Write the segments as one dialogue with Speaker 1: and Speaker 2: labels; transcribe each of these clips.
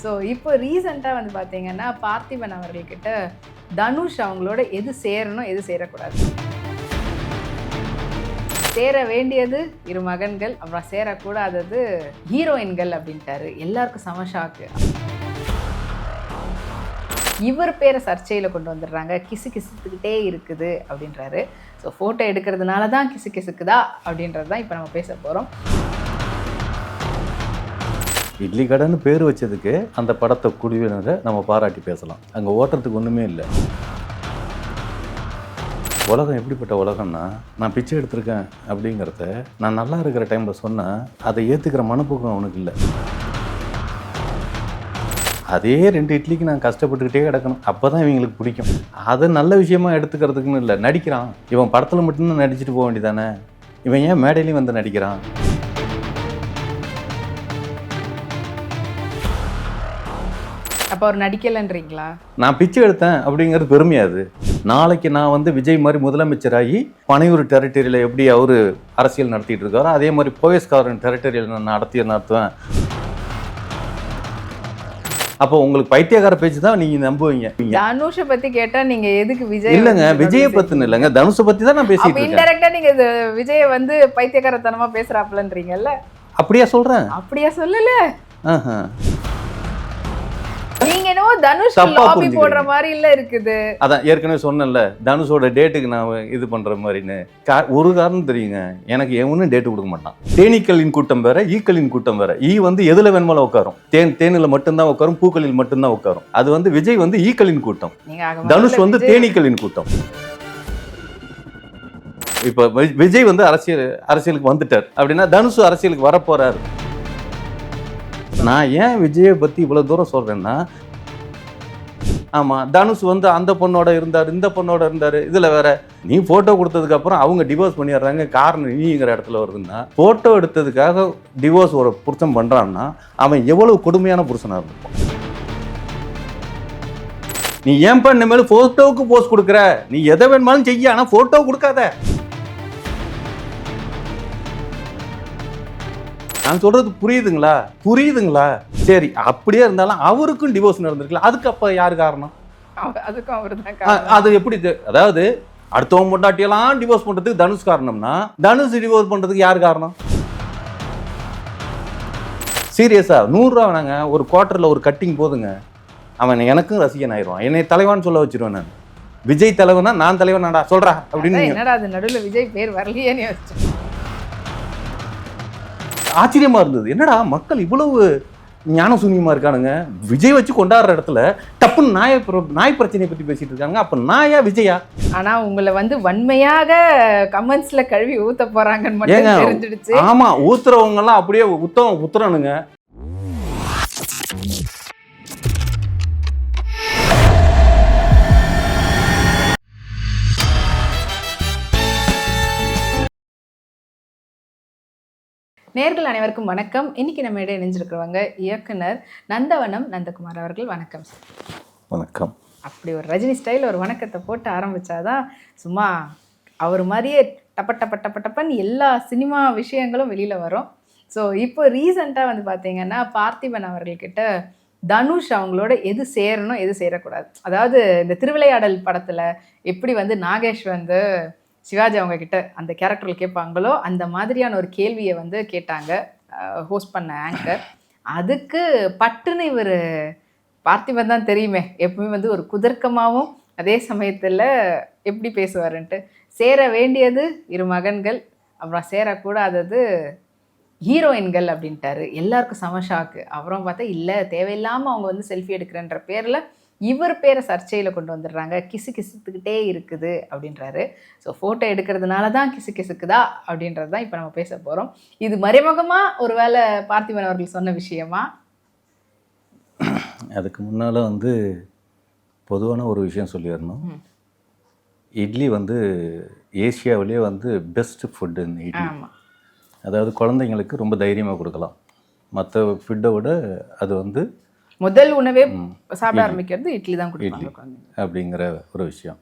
Speaker 1: So இப்போ ரீசெண்டாக வந்து பார்த்தீங்கன்னா பார்த்திபன் அவர்கள்கிட்ட தனுஷ் அவங்களோட எது சேரணும் எது சேரக்கூடாது, சேர வேண்டியது இரு மகன்கள், அப்புறம் சேரக்கூடாதது ஹீரோயின்கள் அப்படின்ட்டாரு. எல்லாருக்கும் செம ஷாக்கு. இவர் பேரை சர்ச்சையில் கொண்டு வந்துடுறாங்க. கிசு கிசுத்துக்கிட்டே இருக்குது அப்படின்றாரு. ஸோ ஃபோட்டோ எடுக்கிறதுனால தான் கிசு கிசுக்குதா அப்படின்றது தான் இப்போ நம்ம பேச போகிறோம்.
Speaker 2: இட்லி கடைன்னு பேர் வச்சதுக்கு அந்த படத்தை குழுவினரை நம்ம பாராட்டி பேசலாம். அங்கே ஓட்டுறதுக்கு ஒன்றுமே இல்லை. உலகம் எப்படிப்பட்ட உலகம்னா, நான் பிச்சை எடுத்திருக்கேன் அப்படிங்கிறத நான் நல்லா இருக்கிற டைமில் சொன்னால் அதை ஏற்றுக்கிற மனப்போக்கம் அவனுக்கு இல்லை. அதே 2 இட்லிக்கு நான் கஷ்டப்பட்டுக்கிட்டே கிடக்கணும், அப்போ தான் இவங்களுக்கு பிடிக்கும். அதை நல்ல விஷயமா எடுத்துக்கிறதுக்குன்னு இல்லை. நடிக்கிறான், இவன் படத்தில் மட்டும்தான் நடிச்சுட்டு போக வேண்டியதானே, இவன் ஏன் மேடையிலையும் வந்து நடிக்கிறான்?
Speaker 1: அப்போ அவர் நடிக்கலைன்றீங்களா?
Speaker 2: நான் பிச்சை எடுத்தேன் அப்படிங்கிறது பெருமையாது. நாளைக்கு நான் வந்து விஜய் மாதிரி முதலமைச்சராகி பனையூர் டெரிட்டரியில் எப்படி அவர் அரசியல் நடத்திட்டு இருக்காரோ அதே மாதிரி போயஸ்காரன் டெரிட்டரியில் நான் நடத்துவேன். அப்போ உங்களுக்கு பைத்தியக்கார பேச்சு தான் நீங்க நம்புவீங்க.
Speaker 1: தனுஷை பத்தி கேட்டா நீங்க எதுக்கு விஜய்?
Speaker 2: இல்லங்க, விஜயை பத்தின இல்லங்க, தனுஷை பத்தி தான் நான் பேசிட்டு இருக்கேன்.
Speaker 1: இன்டைரக்டா நீங்க விஜயை வந்து பைத்தியக்காரத்தனமா பேசுறாப்லன்றீங்கல்ல?
Speaker 2: அப்படியா சொல்றேன்?
Speaker 1: அப்படியா சொல்லல. நீங்க என்னவோ தனுஷ் லாபி போடுற மாதிரி இல்ல இருக்குது.
Speaker 2: அதான் ஏற்கனவே சொன்னேன்ல, தனுஷோட டேட்டுக்கு நான் இது பண்ற மாதிரின்னு. ஒரு காரணம் தெரியுங்க, எனக்கு எவனும் டேட்டு கொடுக்க மாட்டான். தேனீக்களின் கூட்டம் வேற, ஈக்களின் கூட்டம் வேற. ஈ வந்து எதுல வேணுமாலும் உட்காரும், தேனில மட்டும்தான் உட்காரும், பூக்களில் மட்டும்தான் உட்காரும். அது வந்து விஜய் வந்து ஈக்களின் கூட்டம், தனுஷ் வந்து தேனீக்களின் கூட்டம். இப்ப விஜய் வந்து அரசியலுக்கு வந்துட்டார் அப்படின்னா தனுஷ் அரசியலுக்கு வரப்போறாரு. நான் ஏன் விஜயை பற்றி இவ்வளோ தூரம் சொல்கிறேன்னா, ஆமாம் தனுஷ் வந்து அந்த பொண்ணோட இருந்தார், இந்த பொண்ணோட இருந்தார். இதில் வேற நீ ஃபோட்டோ கொடுத்ததுக்கப்புறம் அவங்க டிவோர்ஸ் பண்ணிடுறாங்க. காரணம் நீங்கிற இடத்துல வருதுன்னா, ஃபோட்டோ எடுத்ததுக்காக டிவோர்ஸ் ஒரு புருஷன் பண்ணுறான்னா அவன் எவ்வளவு கொடுமையான புருஷனாக இருந்திருப்பான். நீ ஏன்பா இனிமேல் ஃபோட்டோவுக்கு போஸ்ட் கொடுக்குற? நீ எதை வேணுமாலும் செய்ய, ஆனால் ஃபோட்டோ கொடுக்காத. நான் சொல்றது புரியுதுங்களா? சரி, அப்படியே இருந்தாலும் அவருக்கும் டிவோர்ஸ் நடந்திருக்கல, அதுக்கு அப்ப யாரு காரணம்?
Speaker 1: அதுக்கும் அவரு தான் காரணம்.
Speaker 2: அது எப்படி? அதாவது அடுத்தவங்க பொண்டாட்டியெல்லாம் டிவோர்ஸ் பண்றதுக்கு தனுஷ் காரணம்னா, தனுஷ் டிவோர்ஸ் பண்றதுக்கு யாரு காரணம்? சீரியஸா 100 ரூபா வேணாங்க, ஒரு குவார்டர்ல ஒரு கட்டிங் போதுங்க, அவன் எனக்கும் ரசிகன் ஆயிடுவான். என்னை தலைவான்னு சொல்ல வச்சிருவேன் நான். விஜய் தலைவனா நான் தலைவனாடா சொல்றா அப்படின்னு.
Speaker 1: என்னடா அது நடுவில் விஜய் பேர் வரலையேன்னு யோசிச்சேன்.
Speaker 2: ஆச்சரியமா இருந்தது, என்னடா மக்கள் இவ்வளவு ஞான சூன்யமா இருக்கானுங்க, விஜய் வச்சு கொண்டாடுற இடத்துல டப்புன்னு நாய் பிரச்சனையை பத்தி பேசிட்டு இருக்காங்க. அப்ப நாயா விஜயா?
Speaker 1: ஆனா உங்களை வந்து வன்மையாக கமெண்ட்ஸ்ல கழுவி ஊத்த போறாங்கன்னு மட்டும் தெரிஞ்சிடுச்சு.
Speaker 2: ஆமா, ஊத்துறவங்க எல்லாம் அப்படியே உத்தரணுங்க.
Speaker 1: நேர்கள் அனைவருக்கும் வணக்கம். இன்னைக்கு நம்ம இடையே இணைஞ்சிருக்கிறவங்க இயக்குனர் நந்தவனம் நந்தகுமார் அவர்கள். வணக்கம் சார்.
Speaker 2: வணக்கம்.
Speaker 1: அப்படி ஒரு ரஜினி ஸ்டைல் ஒரு வணக்கத்தை போட்டு ஆரம்பிச்சாதான் சும்மா அவர் மாதிரியே டப்பன்னு எல்லா சினிமா விஷயங்களும் வெளியில் வரும். ஸோ இப்போ ரீசெண்டாக வந்து பார்த்தீங்கன்னா பார்த்திபன் அவர்கள்கிட்ட தனுஷ் அவங்களோட எது சேரணும் எது சேரக்கூடாது, அதாவது இந்த திருவிளையாடல் படத்தில் எப்படி வந்து நாகேஷ் வந்து சிவாஜி அவங்க கிட்ட அந்த கேரக்டரில் கேட்பாங்களோ அந்த மாதிரியான ஒரு கேள்வியை வந்து கேட்டாங்க ஹோஸ்ட் பண்ண ஆங்கர். அதுக்கு பட்டுன்னு இவர் பார்த்திபன் தான் தெரியுமே, எப்பவுமே வந்து ஒரு குதர்க்கமாகவும் அதே சமயத்தில் எப்படி பேசுவாருன்ட்டு, சேர வேண்டியது இரு மகன்கள், அப்புறம் சேரக்கூடாதது ஹீரோயின்கள் அப்படின்ட்டாரு. எல்லாருக்கும் செம ஷாக்கு. அப்புறம் பார்த்தா இல்லை, தேவையில்லாமல் அவங்க வந்து செல்ஃபி எடுக்கிறன்ற பேரில் இவர் பேரை சர்ச்சையில் கொண்டு வந்துடுறாங்க. கிசு கிசுத்துக்கிட்டே இருக்குது அப்படின்றாரு. ஸோ ஃபோட்டோ எடுக்கிறதுனால தான் கிசு கிசுக்குதா அப்படின்றது தான் இப்போ நம்ம பேச போகிறோம். இது மறைமுகமாக ஒரு வேளை பார்த்திபன் அவர்கள் சொன்ன விஷயமா?
Speaker 2: அதுக்கு முன்னால் வந்து பொதுவான ஒரு விஷயம் சொல்லிடணும். இட்லி வந்து ஏசியாவிலே வந்து பெஸ்ட் ஃபுட்டு இட்லி. அதாவது குழந்தைங்களுக்கு ரொம்ப தைரியமாக கொடுக்கலாம். மற்ற ஃபுட்டை விட அது வந்து
Speaker 1: முதல் உணவே சாப்பிட ஆரம்பிக்கிறது இட்லி தான் கொடுப்பாங்க
Speaker 2: அப்படிங்கிற ஒரு விஷயம்.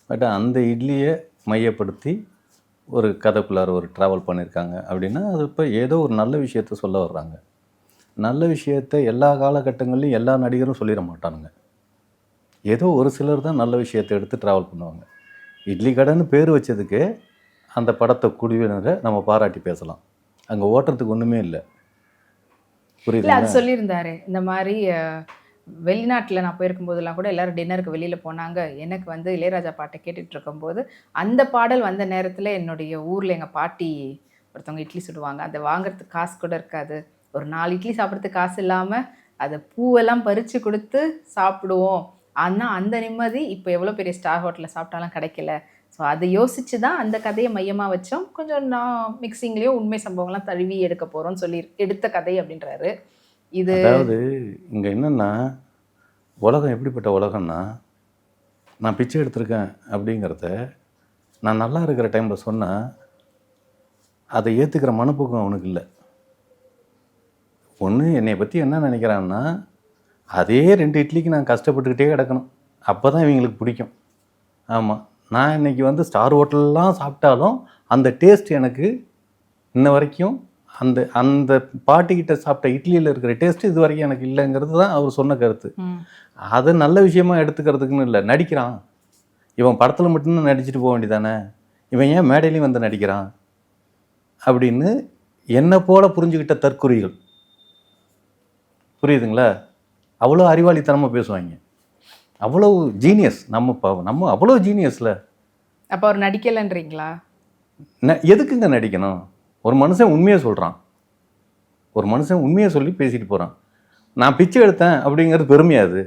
Speaker 2: பட் அந்த இட்லியை மையப்படுத்தி ஒரு கதைக்குள்ளார ஒரு ட்ராவல் பண்ணியிருக்காங்க அப்படின்னா அது இப்போ ஏதோ ஒரு நல்ல விஷயத்த சொல்ல வர்றாங்க. நல்ல விஷயத்தை எல்லா காலகட்டங்கள்லையும் எல்லா நடிகரும் சொல்லிட மாட்டானுங்க. ஏதோ ஒரு சிலர் தான் நல்ல விஷயத்தை எடுத்து ட்ராவல் பண்ணுவாங்க. இட்லி கடைன்னு பேர் வச்சதுக்கு அந்த படத்தை குழுவினரை நம்ம பாராட்டி பேசலாம். அங்கே ஓட்டுறதுக்கு ஒன்றுமே இல்லை.
Speaker 1: இல்ல அது
Speaker 2: புரியுதுங்களா?
Speaker 1: சொல்லியிருந்தாரு. இந்த மாதிரி வெளிநாட்டில் நான் போயிருக்கும்போதெல்லாம் கூட எல்லாரும் டின்னருக்கு வெளியில் போனாங்க. எனக்கு வந்து இளையராஜா பாட்டை கேட்டுட்டு இருக்கும்போது, அந்த பாடல் வந்த நேரத்தில் என்னுடைய ஊரில் எங்கள் பாட்டி ஒருத்தவங்க இட்லி சுடுவாங்க. அதை வாங்குறதுக்கு காசு கூட இருக்காது. ஒரு 4 இட்லி சாப்பிட்றதுக்கு காசு இல்லாமல் அதை பூவெல்லாம் பறித்து கொடுத்து சாப்பிடுவோம். ஆனால் அந்த நிம்மதி இப்போ எவ்வளோ பெரிய ஸ்டார் ஹோட்டலில் சாப்பிட்டாலும் கிடைக்கல. ஸோ அதை யோசித்து தான் அந்த கதையை மையமாக வச்சோம். கொஞ்சம் நான் மிக்சிங்லேயும் உண்மை சம்பவங்கள்லாம் தழுவி எடுக்க போகிறோம்னு சொல்லி எடுத்த கதை அப்படின்றாரு. இது
Speaker 2: அதாவது இங்கே என்னென்னா, உலகம் எப்படிப்பட்ட உலகம்னா, நான் பிச்சை எடுத்திருக்கேன் அப்படிங்கிறத நான் நல்லா இருக்கிற டைமில் சொன்னால் அதை ஏற்றுக்கிற மனப்போக்கம் அவனுக்கு இல்லை. ஒன்று என்னை பற்றி என்ன நினைக்கிறான்னா, அதே 2 இட்லிக்கு நான் கஷ்டப்பட்டுக்கிட்டே கிடக்கணும். அப்போ தான் இவங்களுக்கு பிடிக்கும். ஆமாம், நான் இன்றைக்கி வந்து ஸ்டார் ஹோட்டல்லாம் சாப்பிட்டாலும் அந்த டேஸ்ட் எனக்கு இன்ன வரைக்கும் அந்த அந்த பாட்டிக்கிட்ட சாப்பிட்ட இட்லியில் இருக்கிற டேஸ்ட்டு இது வரைக்கும் எனக்கு இல்லைங்கிறது தான் அவர் சொன்ன கருத்து. அது நல்ல விஷயமா எடுத்துக்கிறதுக்குன்னு இல்லை. நடிக்கிறான், இவன் படத்தில் மட்டும்தான் நடிச்சுட்டு போக வேண்டியதானே, இவன் ஏன் மேடையிலையும் வந்து நடிக்கிறான் அப்படின்னு என்னை போல புரிஞ்சுக்கிட்ட தற்குறிகள். புரியுதுங்களா? அவ்வளோ அறிவாளித்தனமாக பேசுவாங்க. அவ்வளோ ஜீனியஸ். நம்ம அவ்வளோ ஜீனியஸில்.
Speaker 1: அப்போ அவர் நடிக்கலைன்றீங்களா?
Speaker 2: எதுக்குங்க நடிக்கணும்? ஒரு மனுஷன் உண்மையை சொல்கிறான், ஒரு மனுஷன் உண்மையை சொல்லி பேசிட்டு போகிறான். நான் பிச்சை எடுத்தேன் அப்படிங்கிறது பெருமையாது,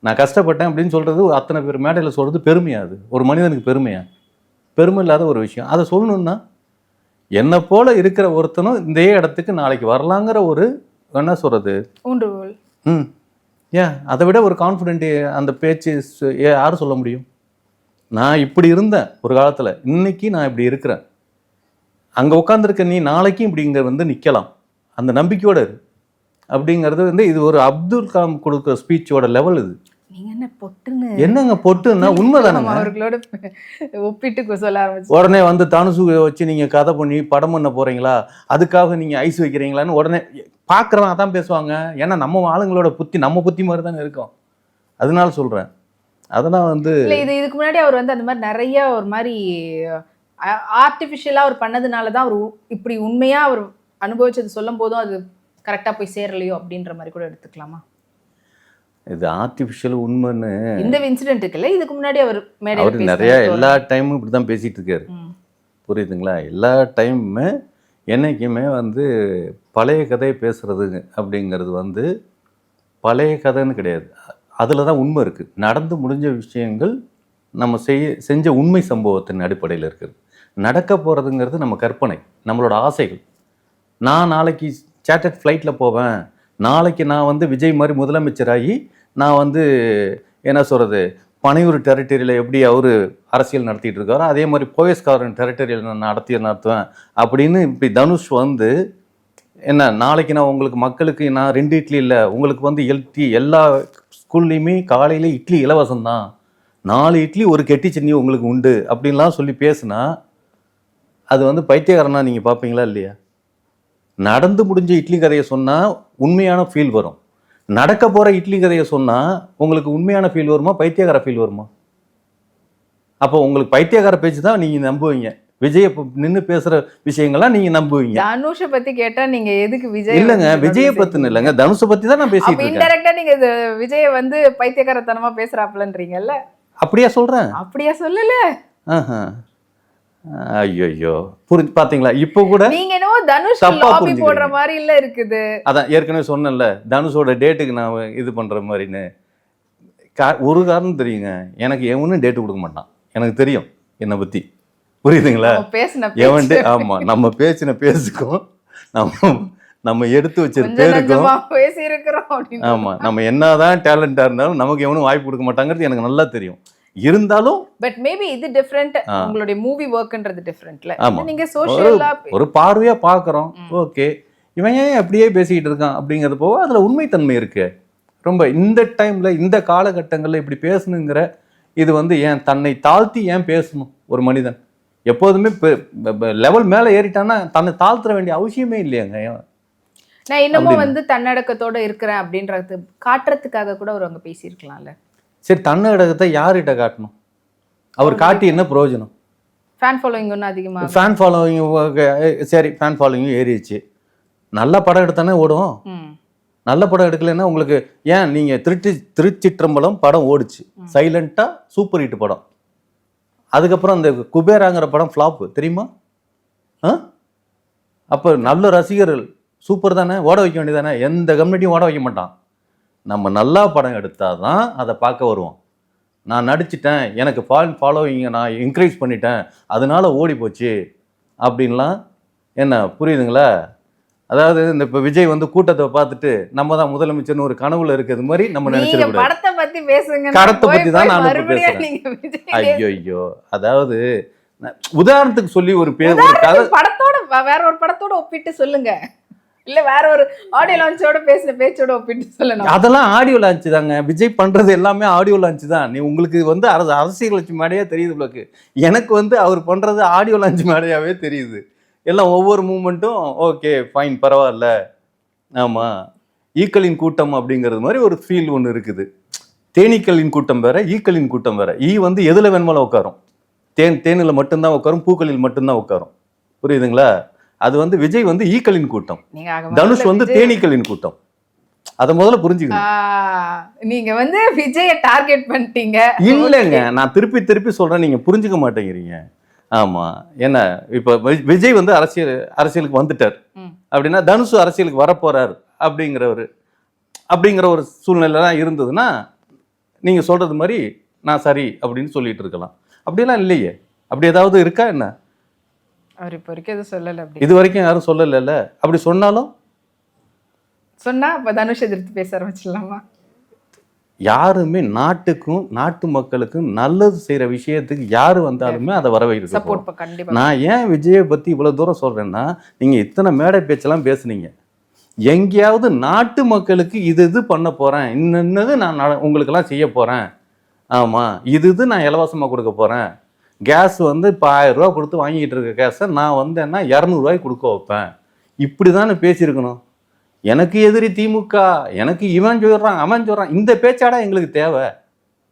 Speaker 2: நான் கஷ்டப்பட்டேன் அப்படின்னு சொல்கிறது அத்தனை பேர் மேடையில் சொல்கிறது பெருமையாது. ஒரு மனிதனுக்கு பெருமை இல்லாத ஒரு விஷயம். அதை சொல்லணுன்னா என்னை போல இருக்கிற ஒருத்தனும் இந்த இடத்துக்கு நாளைக்கு வரலாங்கிற ஒரு என்ன சொல்கிறது
Speaker 1: ஊன்றுகோல்.
Speaker 2: ஏன் அதை விட ஒரு கான்ஃபிடென்ட் அந்த பேச்சு யாரும் சொல்ல முடியும்? நான் இப்படி இருந்தேன் ஒரு காலத்தில், இன்னைக்கு நான் இப்படி இருக்கிறேன். அங்கே உட்காந்துருக்க நீ நாளைக்கும் இப்படி இங்கே வந்து நிற்கலாம், அந்த நம்பிக்கையோடு இரு அப்படிங்கிறது வந்து இது ஒரு அப்துல் கலாம் கொடுக்குற ஸ்பீச்சோட லெவல். இது
Speaker 1: நீங்க என்ன பொட்டுன்னு
Speaker 2: என்னங்க பொட்டுன்னா உண்மைதானங்க.
Speaker 1: அவர்களோட ஒப்பிட்டு சொல்ல ஆரம்பிச்சு
Speaker 2: உடனே வந்து தனுசு வச்சு நீங்கள் கதை பண்ணி படம் பண்ண போகிறீங்களா, அதுக்காக நீங்கள் ஐஸ் வைக்கிறீங்களான்னு உடனே பார்க்குறவன் அதான் பேசுவாங்க. ஏன்னா நம்ம ஆளுங்களோட புத்தி நம்ம புத்தி மாதிரி தானே இருக்கும். அதனால சொல்கிறேன். அதெல்லாம் வந்து
Speaker 1: இல்லை, இதுக்கு முன்னாடி அவர் வந்து அந்த மாதிரி நிறைய ஒரு மாதிரி ஆர்டிஃபிஷியலாக அவர் பண்ணதுனால தான் அவர் இப்படி உண்மையாக அவர் அனுபவிச்சது சொல்லும் போதும் அது கரெக்டாக போய் சேரலையோ அப்படின்ற மாதிரி கூட எடுத்துக்கலாமா?
Speaker 2: இது ஆர்டிஃபிஷியல் உண்மைன்னு
Speaker 1: இந்த இன்சிடென்ட் இருக்குல்ல, இதுக்கு முன்னாடி அவர்
Speaker 2: அவர் நிறைய எல்லா டைமும் இப்படி தான் பேசிகிட்டு இருக்காரு. புரியுதுங்களா? எல்லா டைமுமே என்றைக்குமே வந்து பழைய கதையை பேசுகிறது அப்படிங்கிறது வந்து பழைய கதைன்னு கிடையாது. அதில் தான் உண்மை இருக்குது. நடந்து முடிஞ்ச விஷயங்கள் நம்ம செஞ்ச உண்மை சம்பவத்தின் அடிப்படையில் இருக்குது. நடக்க போகிறதுங்கிறது நம்ம கற்பனை, நம்மளோட ஆசைகள். நான் நாளைக்கு சேட்டட் ஃப்ளைட்டில் போவேன், நாளைக்கு நான் வந்து விஜய் மாதிரி முதலமைச்சராகி நான் வந்து என்ன சொல்கிறது பனையூர் டெரிட்டரியில் எப்படி அவர் அரசியல் நடத்திட்டு இருக்காரோ அதே மாதிரி போயஸ்காரன் டெரிட்டரியில் நான் நடத்துவேன் அப்படின்னு இப்படி தனுஷ் வந்து என்ன நாளைக்கு நான் உங்களுக்கு மக்களுக்கு நான் 2 இட்லி இல்லை உங்களுக்கு வந்து எல்லா ஸ்கூல்லையுமே காலையில் இட்லி இலவசம்தான், 4 இட்லி ஒரு கெட்டி சட்னி உங்களுக்கு உண்டு அப்படின்லாம் சொல்லி பேசுனா அது வந்து பைத்தியக்காரனா நீங்கள் பார்ப்பீங்களா இல்லையா? நடந்து முடிஞ்ச இட்லி கதையை சொன்னால் உண்மையான ஃபீல் வரும். நடக்க போகிற இட்லி கதையை சொன்னால் உங்களுக்கு உண்மையான ஃபீல் வருமா, பைத்தியக்கார ஃபீல் வருமா? அப்போ உங்களுக்கு பைத்தியக்கார பேச்சு தான் நீங்கள் நம்புவீங்க. விஜயை நின்று பேசுகிற விஷயங்கள்லாம் நீங்கள் நம்புவீங்க.
Speaker 1: தனுஷை பற்றி கேட்டால் நீங்கள் எதுக்கு விஜய்?
Speaker 2: இல்லைங்க, விஜயை பற்றின்னு இல்லைங்க, தனுஷை பற்றி தான் நான் பேசிட்டு இருக்கேன்.
Speaker 1: இன்டெரக்டாக நீங்கள் விஜயை வந்து பைத்தியக்காரத்தனமாக பேசுகிறாப்புலன்றீங்கல்ல?
Speaker 2: அப்படியா சொல்கிறேன்?
Speaker 1: அப்படியா சொல்லலை?
Speaker 2: ஐயோ புரிஞ்சு பார்த்தீங்களா? இப்போ கூட
Speaker 1: நீங்க என்னவோ தனுஷ் லாபி போடுற மாதிரி இல்ல இருக்குது.
Speaker 2: அதான் ஏற்கனவே சொன்னேன்ல, தனுஷோட டேட்டுக்கு நான் இது பண்ற மாதிரின்னு. ஒரு காரணம் தெரியுங்க, எனக்கு எவனும் டேட்டு கொடுக்க மாட்டான். எனக்கு தெரியும் என்னை பத்தி. புரியுதுங்களா? எவன்ட்டு ஆமா நம்ம பேசின பேசுக்கும் நம்ம எடுத்து வச்ச பேருக்கும் ஆமா நம்ம என்னதான் டேலண்டா இருந்தாலும் நமக்கு எவனும் வாய்ப்பு கொடுக்க மாட்டாங்கிறது எனக்கு நல்லா தெரியும். இருந்தாலும்
Speaker 1: பட் மேபி இது டிஃபரண்ட், உங்களுடைய மூவி வர்க்ன்றது டிஃபரண்ட்ல. நீங்க சோஷியலா
Speaker 2: ஒரு பார்வையா பார்க்கறோம். ஓகே, இவன் ஏன் அப்படியே பேசிக்கிட்டு இருக்கான் அப்படிங்கிறது போக அதுல உண்மைத்தன்மை இருக்கு. ரொம்ப இந்த டைம்ல இந்த காலகட்டங்களில் இப்படி பேசணுங்கிற இது வந்து ஏன் தன்னை தாழ்த்தி ஏன் பேசணும்? ஒரு மனிதன் எப்போதுமே லெவல் மேலே ஏறிட்டான்னா தன்னை தாழ்த்துற வேண்டிய அவசியமே இல்லையாங்க.
Speaker 1: நான் இன்னமும்
Speaker 2: அப்படின்னு.
Speaker 1: வந்து தன்னடக்கத்தோட இருக்கிறேன் அப்படின்றது காட்டுறதுக்காக கூட அவர் அங்க பேசியிருக்கலாம்ல.
Speaker 2: சரி, தன்னடக்கத்தை யார்கிட்ட காட்டணும்? அவர் காட்டி என்ன பிரயோஜனம்?
Speaker 1: ஃபேன் ஃபாலோயிங் ஒன்றும் அதிகமாக.
Speaker 2: ஃபேன் ஃபாலோவிங், சரி ஃபேன் ஃபாலோவிங் ஏறிடுச்சு. நல்ல படம் எடுத்தானே ஓடும். நல்ல படம் எடுக்கலைன்னா உங்களுக்கு ஏன் நீங்கள் திருச்சிற்றம்பலம் படம் ஓடிச்சு, சைலண்டாக சூப்பர் ஹிட் படம். அதுக்கப்புறம் அந்த குபேராங்கிற படம் ஃப்ளாப்பு தெரியுமா? அப்போ நல்ல ரசிகர்கள் சூப்பர் தானே, ஓட வைக்க வேண்டியதானே. எந்த கம்யூனிட்டியும் ஓட வைக்க மாட்டான். நம்ம நல்லா படம் எடுத்தால் தான் அதை பார்க்க வருவோம். நான் நடிச்சிட்டேன், எனக்கு ஃபாலோவிங்கை நான் என்கரேஜ் பண்ணிட்டேன், அதனால ஓடி போச்சு அப்படின்லாம் என்ன புரியுதுங்களா? அதாவது இந்த இப்போ விஜய் வந்து கூட்டத்தை பார்த்துட்டு நம்ம தான் முதலமைச்சர்னு ஒரு கனவுல இருக்கிறது மாதிரி நம்ம நினைச்சிருக்கோம்.
Speaker 1: படத்தை பத்தி பேசுங்க.
Speaker 2: கடத்தை பத்தி தான் நான் பேசுறேன். ஐயோ, அதாவது உதாரணத்துக்கு சொல்லி ஒரு கதை
Speaker 1: படத்தோட வேற ஒரு படத்தோட ஒப்பிட்டு சொல்லுங்க, இல்ல வேற ஒரு ஆடியோ லான்ச்சோட பேசின பேச்சோட ஒப்பிட்டு சொல்லணும். அதெல்லாம்
Speaker 2: ஆடியோ லான்ச் தாங்க. விஜய் பண்றது எல்லாமே ஆடியோ லான்ச் தான். நீ உங்களுக்கு வந்து அரசியல் கட்சி மேடையா தெரியுது உங்களுக்கு. எனக்கு வந்து அவர் பண்றது ஆடியோ லான்ச் மேடையாவே தெரியுது. எல்லாம் ஒவ்வொரு மூமெண்ட்டும் ஓகே ஃபைன் பரவாயில்ல. ஆமாம், ஈக்களின் கூட்டம் அப்படிங்கிறது மாதிரி ஒரு ஃபீல் ஒன்று இருக்குது. தேனீக்களின் கூட்டம் வேற, ஈக்களின் கூட்டம் வேற. வந்து எதில் வேணுமாலும் உட்காரும். தேனில் மட்டும்தான் உட்காரும், பூக்களில் மட்டும்தான் உட்காரும். புரியுதுங்களா? அது வந்து விஜய் வந்து ஈக்களின் கூட்டம், தனுஷ் வந்து தேனீக்களின் கூட்டம். அதை முதல்ல புரிஞ்சுக்கணும்.
Speaker 1: நீங்க வந்து விஜய டார்கெட் பண்ணிட்டீங்க.
Speaker 2: இல்லைங்க, நான் திருப்பி சொல்றேன், நீங்க புரிஞ்சுக்க மாட்டேங்கிறீங்க. ஆமா, என்ன இப்ப விஜய் வந்து அரசியலுக்கு வந்துட்டார் அப்படின்னா தனுஷ் அரசியலுக்கு வரப்போறார் அப்படிங்கிற ஒரு சூழ்நிலை தான் இருந்ததுன்னா நீங்க சொல்றது மாதிரி நான் சரி அப்படின்னு சொல்லிட்டு இருக்கலாம். அப்படியெல்லாம் இல்லையே. அப்படி ஏதாவது இருக்கா என்ன?
Speaker 1: அவர் இப்போ வரைக்கும் எதுவும் சொல்லலை.
Speaker 2: இது வரைக்கும் யாரும் சொல்லலைல்ல. அப்படி சொன்னாலும்
Speaker 1: சொன்னா அப்ப தனுஷ் எதிர்த்து பேச ஆரம்பிச்சிடலாமா?
Speaker 2: யாருமே நாட்டுக்கும் நாட்டு மக்களுக்கும் நல்லது செய்யற விஷயத்துக்கு யாரு வந்தாலுமே அதை வரவேற்க. நான் ஏன் விஜயை பத்தி இவ்வளவு தூரம் சொல்றேன்னா, நீங்க இத்தனை மேடை பேச்செல்லாம் பேசுனீங்க. எங்கேயாவது நாட்டு மக்களுக்கு இது பண்ண போறேன், இன்னது நான் உங்களுக்கெல்லாம் செய்ய போறேன், ஆமா இது நான் இலவசமா கொடுக்க போறேன், கேஸ் வந்து இப்போ 1000 ரூபா கொடுத்து வாங்கிட்டு இருக்க கேஸை நான் வந்தேன்னா 200 ரூபாய்க்கு கொடுக்க வைப்பேன், இப்படிதானே பேசியிருக்கணும். எனக்கு எதிரி திமுக, எனக்கு இவன் சொல்றான் அவன் சொல்றான், இந்த பேச்சாடா எங்களுக்கு தேவை.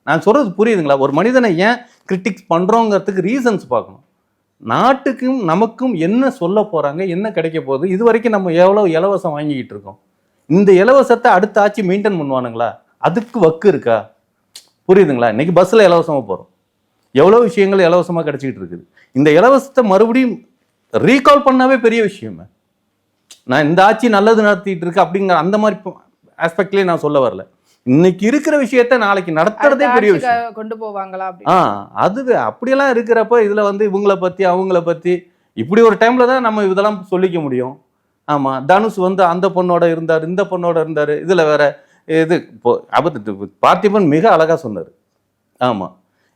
Speaker 2: நான் சொல்றது புரியுதுங்களா? ஒரு மனிதனை ஏன் கிரிட்டிக்ஸ் பண்றோங்கிறதுக்கு ரீசன்ஸ் பார்க்கணும். நாட்டுக்கும் நமக்கும் என்ன சொல்ல போறாங்க, என்ன கிடைக்க போகுது. இது வரைக்கும் நம்ம எவ்வளவு இலவசம் வாங்கிக்கிட்டு இருக்கோம். இந்த இலவசத்தை அடுத்த ஆட்சி மெயின்டைன் பண்ணுவானுங்களா? அதுக்கு வக்கு இருக்கா? புரியுதுங்களா? இன்னைக்கு பஸ்ல இலவசமா போறோம், எவ்வளவு விஷயங்கள் இலவசமா கிடைச்சிக்கிட்டு இருக்குது. இந்த இலவசத்தை மறுபடியும் ரீகால் பண்ணாவே பெரிய விஷயமே. நான் இந்த ஆட்சி நல்லது நடத்திட்டு இருக்கு அப்படிங்கிற அந்த மாதிரி ஆஸ்பெக்ட்லயே நான் சொல்ல வரல. இன்னைக்கு இருக்கிற விஷயத்த நாளைக்கு நடத்துறதே பெரிய விஷயம்.
Speaker 1: கொண்டு போவாங்களா?
Speaker 2: அதுவே அப்படியெல்லாம் இருக்கிறப்ப இதுல வந்து இவங்களை பத்தி அவங்கள பத்தி இப்படி ஒரு டைம்ல தான் நம்ம இதெல்லாம் சொல்லிக்க முடியும். ஆமா, தனுஷ் வந்து அந்த பொண்ணோட இருந்தாரு, இந்த பொண்ணோட இருந்தாரு, இதுல வேற இது பார்த்திபன் மிக அழகா சொன்னாரு. ஆமா,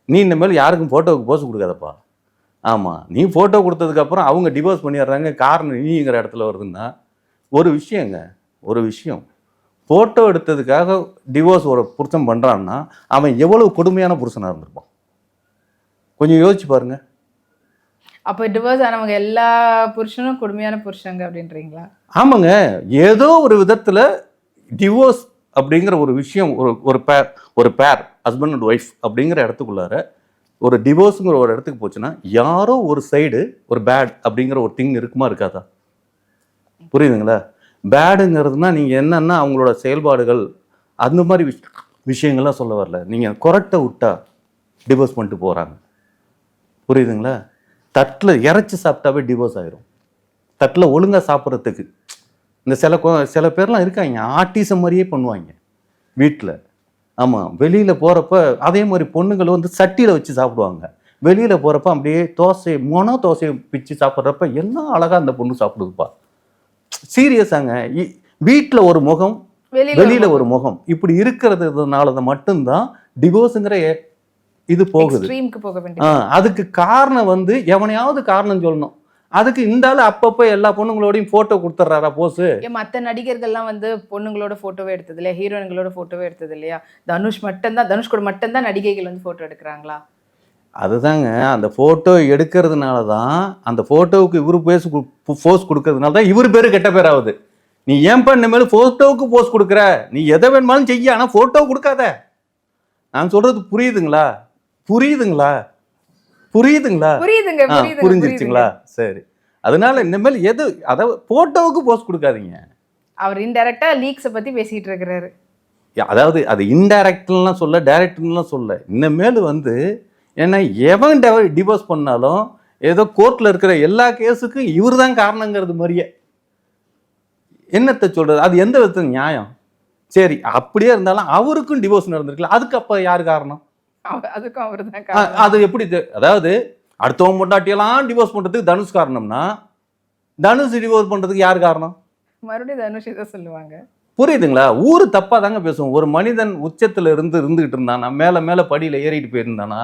Speaker 2: நீ இனிமேல் யாருக்கும் போட்டோவுக்கு போஸ் கொடுக்காதப்பா. ஆமா, நீ போட்டோ கொடுத்ததுக்கு அப்புறம் அவங்க டிவோர்ஸ் பண்ணிடுறாங்க, காரணம் நீங்கிற இடத்துல வருதுன்னா ஒரு விஷயம் போட்டோ எடுத்ததுக்காக டிவோர்ஸ் ஒரு புருஷன் பண்றான்னா அவன் எவ்வளவு கொடுமையான புருஷனா இருந்திருப்பான், கொஞ்சம் யோசிச்சு பாருங்க.
Speaker 1: அப்போ டிவோர்ஸ் ஆனவங்க எல்லா புருஷனும் கொடுமையான புருஷங்க அப்படின்றீங்களா? ஆமாங்க,
Speaker 2: ஏதோ ஒரு விதத்துல டிவோர்ஸ் அப்படிங்கிற ஒரு விஷயம், ஒரு பேர் ஹஸ்பண்ட் அண்ட் ஒய்ஃப் அப்படிங்கிற இடத்துக்குள்ளார ஒரு டிவோர்ஸுங்கிற ஒரு இடத்துக்கு போச்சுன்னா யாரோ ஒரு சைடு ஒரு பேட் அப்படிங்கிற ஒரு திங் இருக்குமா இருக்காதா? புரியுதுங்களா? பேடுங்கிறதுனா நீங்கள் என்னன்னா அவங்களோட செயல்பாடுகள் அந்த மாதிரி விஷயங்கள்லாம் சொல்ல வரல. நீங்கள் கொரட்டை விட்டா டிவோர்ஸ் பண்ணிட்டு போகிறாங்க. புரியுதுங்களா? தட்டில் இறைச்சி சாப்பிட்டாவே டிவோர்ஸ் ஆயிரும். தட்டில் ஒழுங்காக சாப்பிட்றதுக்கு இந்த சில பேர்லாம் இருக்காங்க, ஆர்டிசம் மாதிரியே பண்ணுவாங்க வீட்டில். ஆமாம், வெளியில் போகிறப்ப அதே மாதிரி பொண்ணுங்களை வந்து சட்டியில் வச்சு சாப்பிடுவாங்க. வெளியில் போகிறப்ப அப்படியே தோசையை பிச்சு சாப்பிட்றப்ப எல்லாம் அழகாக அந்த பொண்ணு சாப்பிடுதுப்பா. சீரியஸாங்க. வீட்டில் ஒரு முகம், வெளியில் ஒரு முகம், இப்படி இருக்கிறதுனால மட்டும்தான் டிவோர்ஸுங்கிற இது போகுது. அதுக்கு காரணம் வந்து எவனையாவது காரணம் சொல்லணும். அதுக்கு இந்த ஆள் அப்பப்போ எல்லா பொண்ணுங்களோடையும் போட்டோ கொடுத்துட்றாரா போஸ்?
Speaker 1: மற்ற நடிகர்கள்லாம் வந்து பொண்ணுங்களோட போட்டோவே எடுத்தது இல்லையா, ஹீரோயின்களோட போட்டோவே எடுத்தது இல்லையா? தனுஷ் கூட மட்டும்தான் நடிகைகள் வந்து போட்டோ எடுக்கிறாங்களா?
Speaker 2: அதுதாங்க, அந்த போட்டோ எடுக்கிறதுனால தான், அந்த போட்டோவுக்கு இவரு போஸ் கொடுக்கறதுனால தான் இவர் பேரு கெட்ட பேர் ஆகுது. நீ ஏன்பா இனிமேல் போட்டோவுக்கு போஸ்ட் கொடுக்குற, நீ எதை வேணுமாலும் செய்ய, ஆனா போட்டோ கொடுக்காத. நான் சொல்றது புரியுதுங்களா? புரியுதுங்களா? புரியுதுங்களா?
Speaker 1: புரியுதுங்க, புரியுதுங்க,
Speaker 2: புரிஞ்சிருச்சுங்களா? சரி. அதனால இனிமேல் எது அதாவது போட்டோவுக்கு போஸ்ட் கொடுக்காதீங்க.
Speaker 1: அவர் இன்டைரக்டா லீக்ஸை பத்தி பேசிட்டு இருக்கிறாரு.
Speaker 2: அதாவது அது இன்டைரக்ட்லாம் சொல்ல, டைரக்ட்லாம் சொல்ல. இனிமேல் வந்து ஏன்னா எவன் டிவோர்ஸ் பண்ணாலும் ஏதோ கோர்ட்ல இருக்கிற எல்லா கேஸுக்கும் இவர் தான் காரணங்கிறது மாதிரியே என்னத்தை சொல்றது? அது எந்த விதத்துல நியாயம்? சரி, அப்படியே இருந்தாலும் அவருக்கும் டிவோர்ஸ் நடந்திருக்கல, அதுக்கு அப்ப யாரு காரணம்?
Speaker 1: அதுக்கும் அவர் தான் காரணம்.
Speaker 2: அது எப்படி அதாவது அடுத்தவங்க பொண்டாட்டியெல்லாம் டிவோர்ஸ் பண்றதுக்கு தனுஷ் காரணம்னா, தனுஷ் டிவோர்ஸ் பண்றதுக்கு யார் காரணம்?
Speaker 1: மறுபடியும் தனுஷ் இதை சொல்லுவாங்க.
Speaker 2: புரியுதுங்களா? ஊரு தப்பா தாங்க பேசுவோம். ஒரு மனிதன் உச்சத்துல இருந்துகிட்டு இருந்தானா, மேல மேல படியில ஏறிட்டு போயிருந்தானா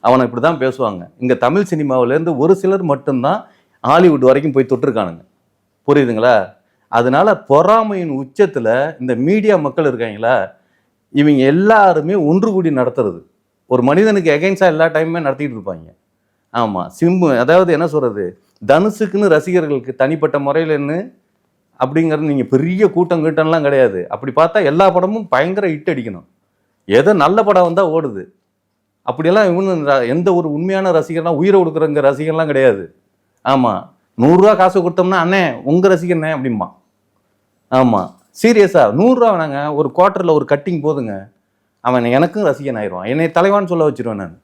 Speaker 2: அவனை இப்படிதான் பேசுவாங்க. இங்க தமிழ் சினிமாவில இருந்து ஒரு சிலர் மட்டும்தான் ஹாலிவுட் வரைக்கும் போய் தொட்டிருக்கானுங்க. புரியுதுங்களா? அதனால பொறாமையின் உச்சத்துல இந்த மீடியா மக்கள் இருக்காங்களா, இவங்க எல்லாருமே ஒன்று கூடி நடத்துறது. ஒரு மனிதனுக்கு எகைன்ஸ்டா எல்லா டைமுமே நடத்திட்டு இருப்பாங்க. ஆமா, அதாவது என்ன சொல்றது, தனுஷுக்குன்னு ரசிகர்களுக்கு தனிப்பட்ட முறையிலன்னு அப்படிங்கிறது நீங்க பெரிய கூட்டம்லாம் கிடையாது. அப்படி பார்த்தா எல்லா படமும் பயங்கர ஹிட் அடிக்கணும். ஏதோ நல்ல படம் வந்தா ஓடுது. அப்படியெல்லாம் இவனு எந்த ஒரு உண்மையான ரசிகர்லாம் உயிரை கொடுக்குறங்க ரசிகர்லாம் கிடையாது. ஆமா, 100 ரூபா காசு கொடுத்தோம்னா அண்ணே உங்க ரசிகர்ண்ணே அப்படிமா. ஆமா, சீரியஸா 100 ரூபா வேணாங்க, ஒரு குவார்டர்ல ஒரு கட்டிங் போதுங்க, அவன் எனக்கும் ரசிகன் ஆயிடுவான். என்னை தலைவான்னு சொல்ல வச்சிருவேன் நான்.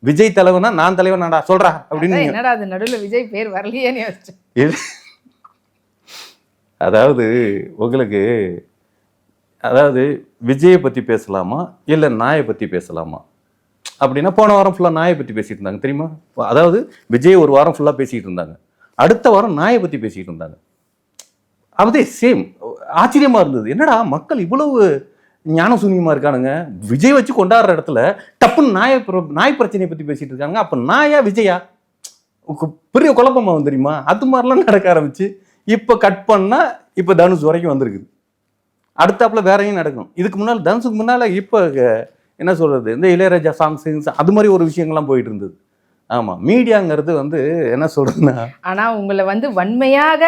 Speaker 2: விஜய் தலைவனா நான் தலைவனாடா சொல்றா அப்படின்னு.
Speaker 1: என்னடா அது நடுவுல விஜய் பேர் வரலையேன்னு யோசிச்சேன்.
Speaker 2: அதாவது உங்களுக்கு அதாவது விஜயை பத்தி பேசலாமா இல்ல நாயை பத்தி பேசலாமா அப்படின்னா, போன வாரம் ஃபுல்லா நாயை பத்தி பேசிட்டு இருந்தாங்க தெரியுமா? அதாவது விஜய் ஒரு வாரம் ஃபுல்லா பேசிட்டு இருந்தாங்க, அடுத்த வாரம் நாயை பத்தி பேசிட்டு இருந்தாங்க. அதே சேம். ஆச்சரியமா இருந்தது, என்னடா மக்கள் இவ்வளவு ஞான சூன்யமா இருக்கானுங்க, விஜய் வச்சு கொண்டாடுற இடத்துல டப்புன்னு நாய் பிரச்சனையை பத்தி பேசிட்டு இருக்காங்க. அப்ப நாயா விஜயா? பெரிய குழப்பமாகும் தெரியுமா? அது மாதிரிலாம் நடக்க ஆரம்பிச்சு இப்ப கட் பண்ணா இப்ப தனுஷ் வரைக்கும் வந்திருக்குது. அடுத்தாப்புல வேறையும் நடக்கும். இதுக்கு முன்னால் தனுஷுக்கு முன்னால இப்ப என்ன சொல்றது, இந்த இளையராஜா சாங்ஸ் அது மாதிரி ஒரு விஷயங்கள்லாம் போயிட்டு இருந்தது. ஆமா, மீடியாங்கிறது வந்து என்ன சொல்றதுன்னா, ஆனா
Speaker 1: உங்களை வந்து வன்மையாக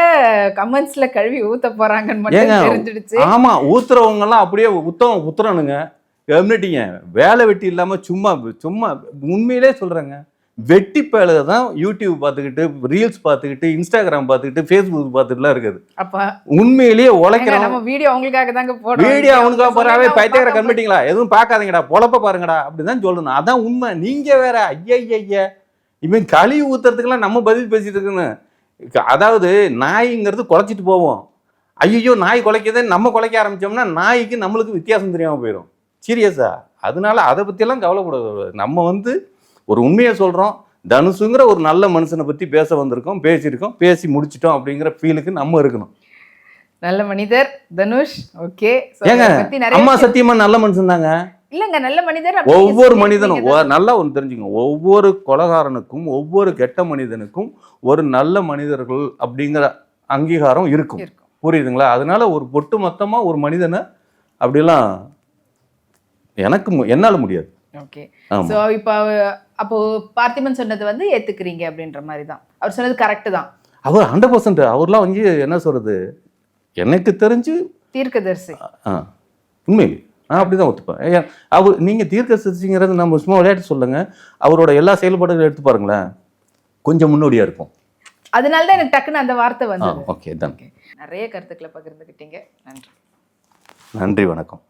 Speaker 1: கமெண்ட்ஸ்ல கழுவி ஊத்த போறாங்கன்னு மட்டும் தெரிஞ்சிடுச்சு.
Speaker 2: ஆமா, ஊத்துறவங்க எல்லாம் அப்படியே உத்தரணுங்க. கம்யூனிட்டிங்க வேலை வெட்டி இல்லாம சும்மா சும்மா உண்மையிலே சொல்றேங்க, வெட்டி பேல தான் யூடியூப் பார்த்துக்கிட்டு, ரீல்ஸ் பார்த்துக்கிட்டு, இன்ஸ்டாகிராம் பார்த்துக்கிட்டு, ஃபேஸ்புக் பார்த்துட்டுலாம் இருக்குது.
Speaker 1: அப்ப
Speaker 2: உண்மையிலேயே உழைக்கிறோம்.
Speaker 1: நம்ம வீடியோ அவங்களுக்காக தாங்க போடுறோம்.
Speaker 2: வீடியோ அவங்களுக்காக போறாவே பைத்தியக்கார கம்மிட்டிங்களா, எதுவும் பார்க்காதீங்கடா, பொழப்ப பாருங்கடா அப்படிதான் சொல்லணும். அதான் உண்மை. நீங்க வேற ஐயா இவன் களி ஊத்துறதுக்கெல்லாம் நம்ம பதில் பேசிட்டு இருக்குன்னு. அதாவது நாய்ங்கிறது குலைச்சிட்டு போவோம், ஐயோ நாய் குலைக்கதே நம்ம குலைக்க ஆரம்பிச்சோம்னா நாய்க்கு நம்மளுக்கு வித்தியாசம் தெரியாம போயிடும். சீரியஸா. அதனால அதை பத்தியெல்லாம் கவலைப்படாது. நம்ம வந்து ஒரு உண்மையை சொல்றோம், தனுஷுங்கிற ஒரு நல்ல மனுஷனை பத்தி பேச வந்திருக்கோம், பேசியிருக்கோம், பேசி முடிச்சிட்டோம் அப்படிங்கிற ஃபீலுக்கு நம்ம இருக்கணும்.
Speaker 1: நல்ல மனிதர் தனுஷ். ஓகே,
Speaker 2: ஏங்க அம்மா சத்தியமா நல்ல மனுஷன் தாங்க.
Speaker 1: இல்லங்க, நல்ல மனிதர்.
Speaker 2: ஒவ்வொரு மனிதனும் நல்லா ஒன்று தெரிஞ்சுக்கோங்க, ஒவ்வொரு கொலைகாரனுக்கும் ஒவ்வொரு கெட்ட மனிதனுக்கும் ஒரு நல்ல மனிதர்கள் அப்படிங்கிற அங்கீகாரம் இருக்கும். புரியுதுங்களா? அதனால ஒரு பொட்டு மொத்தமா ஒரு மனிதனை அப்படிலாம் என்னால முடியாது.
Speaker 1: ஓகே, சோ இப்போ அப்போ பார்த்திபன் சொன்னது வந்து ஏத்துக்கிறீங்க அப்படின்ற மாதிரி தான். அவர் சொன்னது கரெக்ட் தான். அவர்
Speaker 2: 100% அவர்லாம் வந்து என்ன சொல்றது, எனக்கு தெரிஞ்சு
Speaker 1: தீர்க்கதரிசி.
Speaker 2: உண்மையிலே நான் அப்படிதான் ஒத்துப்பேன். அவர் நீங்க தீர்க்கதரிசிங்கிறது நம்ம சும்மா விளையாட்டு சொல்லுங்க, அவரோட எல்லா செயல்பாடுகளும் எடுத்து பாருங்களேன், கொஞ்சம் முன்னோடியா இருக்கும்.
Speaker 1: அதனால தான் எனக்கு டக்குன்னு அந்த வார்த்தை வந்தது.
Speaker 2: ஓகே தான்.
Speaker 1: நிறைய கருத்துக்களை பகிர்ந்துக்கிட்டீங்க. நன்றி.
Speaker 2: நன்றி, வணக்கம்.